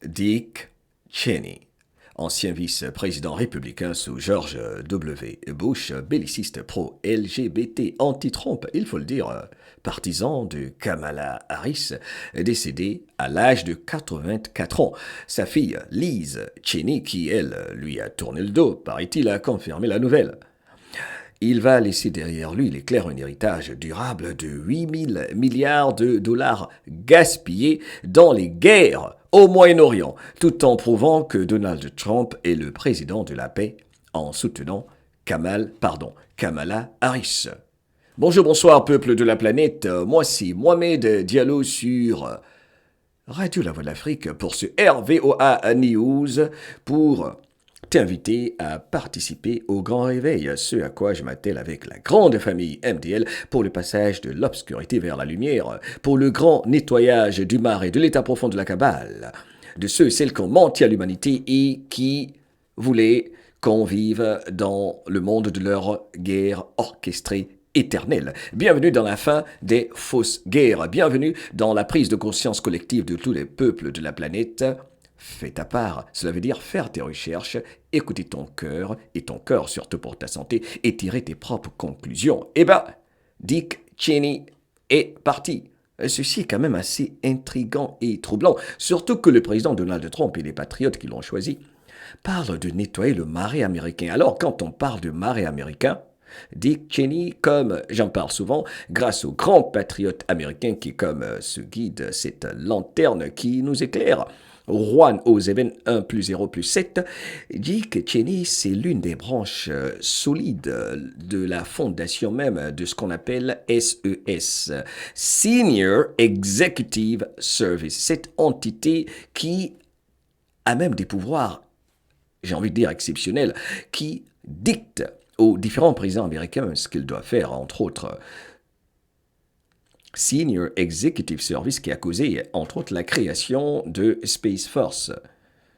Dick Cheney, ancien vice-président républicain sous George W. Bush, belliciste pro-LGBT, anti-Trump, il faut le dire, partisan de Kamala Harris, décédé à l'âge de 84 ans. Sa fille, Liz Cheney, qui, elle, lui a tourné le dos, paraît-il, a confirmé la nouvelle. Il va laisser derrière lui, il est clair, un héritage durable de 8 000 milliards de dollars gaspillés dans les guerres au Moyen-Orient, tout en prouvant que Donald Trump est le président de la paix en soutenant Kamala Harris. Bonjour, bonsoir, peuple de la planète. Moi, c'est Mohamed Diallo sur Radio La Voix de l'Afrique pour ce RVOA News pour t'inviter à participer au grand réveil, ce à quoi je m'attelle avec la grande famille MDL pour le passage de l'obscurité vers la lumière, pour le grand nettoyage du mar et de l'état profond de la cabale, de ceux et celles qui ont menti à l'humanité et qui voulaient qu'on vive dans le monde de leur guerre orchestrée éternelle. Bienvenue dans la fin des fausses guerres, bienvenue dans la prise de conscience collective de tous les peuples de la planète. Fais ta part, cela veut dire faire tes recherches, écouter ton cœur, et ton cœur surtout pour ta santé, et tirer tes propres conclusions. Eh ben, Dick Cheney est parti. Ceci est quand même assez intriguant et troublant, surtout que le président Donald Trump et les patriotes qui l'ont choisi parlent de nettoyer le marais américain. Alors, quand on parle de marais américain, Dick Cheney, comme j'en parle souvent, grâce au grand patriote américain qui est comme ce guide, cette lanterne qui nous éclaire, Juan Oseven 1 plus 0 plus 7, Dick Cheney, c'est l'une des branches solides de la fondation même de ce qu'on appelle SES, Senior Executive Service, cette entité qui a même des pouvoirs, j'ai envie de dire exceptionnels, qui dicte aux différents présidents américains ce qu'ils doivent faire, entre autres Senior Executive Service qui a causé, entre autres, la création de Space Force.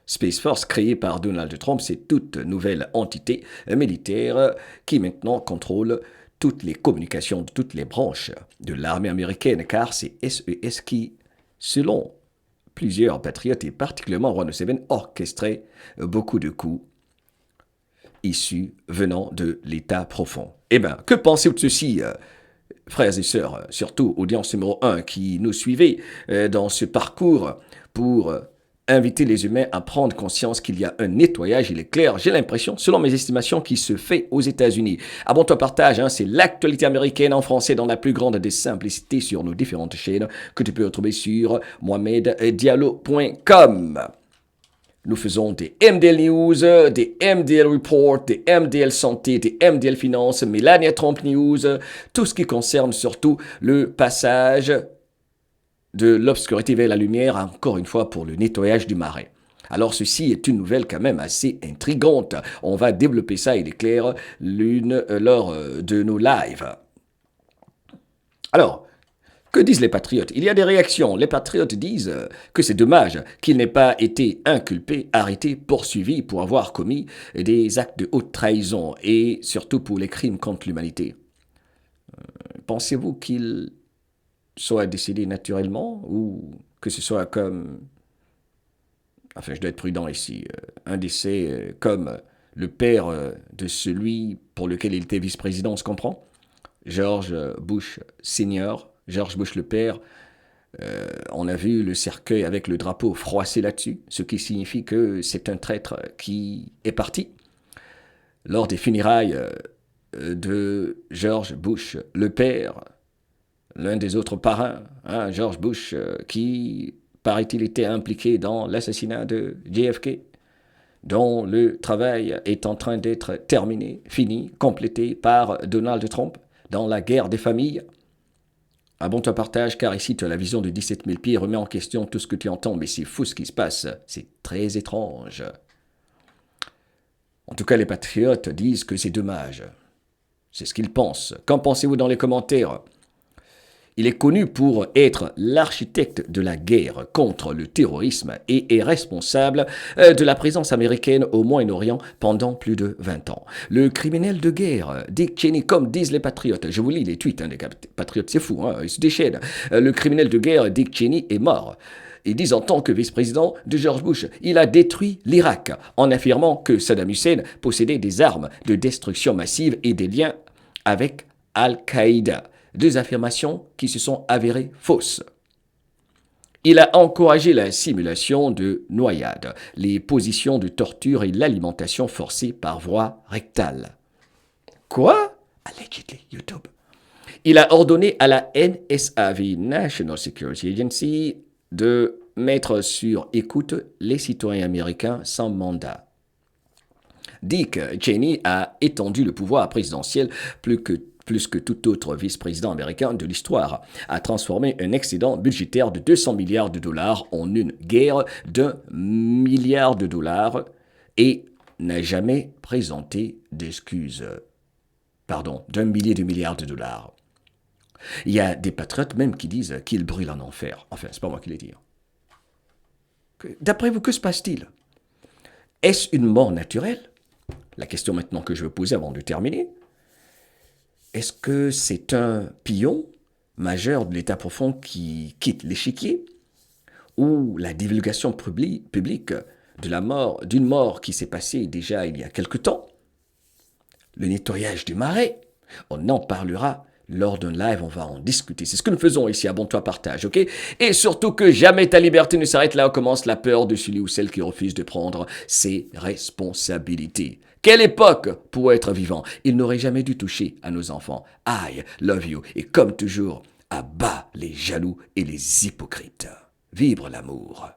Space Force, créée par Donald Trump, c'est toute nouvelle entité militaire qui maintenant contrôle toutes les communications de toutes les branches de l'armée américaine, car c'est SES qui, selon plusieurs patriotes et particulièrement Juan Oseven, orchestrait beaucoup de coups issus venant de l'état profond. Eh bien, que pensez-vous de ceci frères et sœurs, surtout audience numéro 1 qui nous suivez dans ce parcours pour inviter les humains à prendre conscience qu'il y a un nettoyage, il est clair, j'ai l'impression, selon mes estimations, qui se fait aux États-Unis. Abonne-toi, partage, c'est l'actualité américaine en français dans la plus grande des simplicités sur nos différentes chaînes que tu peux retrouver sur mohameddiallo.com. Nous faisons des MDL News, des MDL Report, des MDL Santé, des MDL Finance, Melania Trump News, tout ce qui concerne surtout le passage de l'obscurité vers la lumière, encore une fois pour le nettoyage du marais. Alors ceci est une nouvelle quand même assez intrigante. On va développer ça, il est clair, lors de nos lives. Alors, que disent les patriotes? Il y a des réactions. Les patriotes disent que c'est dommage qu'il n'ait pas été inculpé, arrêté, poursuivi pour avoir commis des actes de haute trahison et surtout pour les crimes contre l'humanité. Pensez-vous qu'il soit décédé naturellement ou que ce soit comme... Enfin, je dois être prudent ici. Un décès comme le père de celui pour lequel il était vice-président, on se comprend? George Bush Senior. George Bush le père, on a vu le cercueil avec le drapeau froissé là-dessus, ce qui signifie que c'est un traître qui est parti. Lors des funérailles de George Bush le père, l'un des autres parrains, George Bush, qui, paraît-il, était impliqué dans l'assassinat de JFK, dont le travail est en train d'être terminé, fini, complété par Donald Trump dans la guerre des familles. Abonne-toi, partage, car ici tu as la vision de 17 000 pieds, remets en question tout ce que tu entends, mais c'est fou ce qui se passe, c'est très étrange. En tout cas, les patriotes disent que c'est dommage. C'est ce qu'ils pensent. Qu'en pensez-vous dans les commentaires? Il est connu pour être l'architecte de la guerre contre le terrorisme et est responsable de la présence américaine au Moyen-Orient pendant plus de 20 ans. Le criminel de guerre, Dick Cheney, comme disent les patriotes, je vous lis les tweets des patriotes, c'est fou, ils se déchaînent. Le criminel de guerre, Dick Cheney, est mort. Ils disent en tant que vice-président de George Bush, il a détruit l'Irak en affirmant que Saddam Hussein possédait des armes de destruction massive et des liens avec Al-Qaïda. Deux affirmations qui se sont avérées fausses. Il a encouragé la simulation de noyade, les positions de torture et l'alimentation forcée par voie rectale. Quoi? Allegedly, YouTube. Il a ordonné à la NSA, National Security Agency, de mettre sur écoute les citoyens américains sans mandat. Dick Cheney a étendu le pouvoir présidentiel plus que tout autre vice-président américain de l'histoire, a transformé un excédent budgétaire de 200 milliards de dollars en une guerre d'1 milliard de dollars et n'a jamais présenté d'excuses. Pardon, d'1 millier de milliards de dollars. Il y a des patriotes même qui disent qu'il brûle en enfer. Enfin, c'est pas moi qui l'ai dit. D'après vous, que se passe-t-il? Est-ce une mort naturelle? La question maintenant que je veux poser avant de terminer. Est-ce que c'est un pion majeur de l'État profond qui quitte l'échiquier? Ou la divulgation publique de la mort, d'une mort qui s'est passée déjà il y a quelque temps? Le nettoyage du marais? On en parlera lors d'un live, on va en discuter. C'est ce que nous faisons ici, abonne-toi, partage, ok? Et surtout que jamais ta liberté ne s'arrête là où commence la peur de celui ou celle qui refuse de prendre ses responsabilités. Quelle époque pour être vivant? Il n'aurait jamais dû toucher à nos enfants. I love you. Et comme toujours, à bas les jaloux et les hypocrites. Vibre l'amour.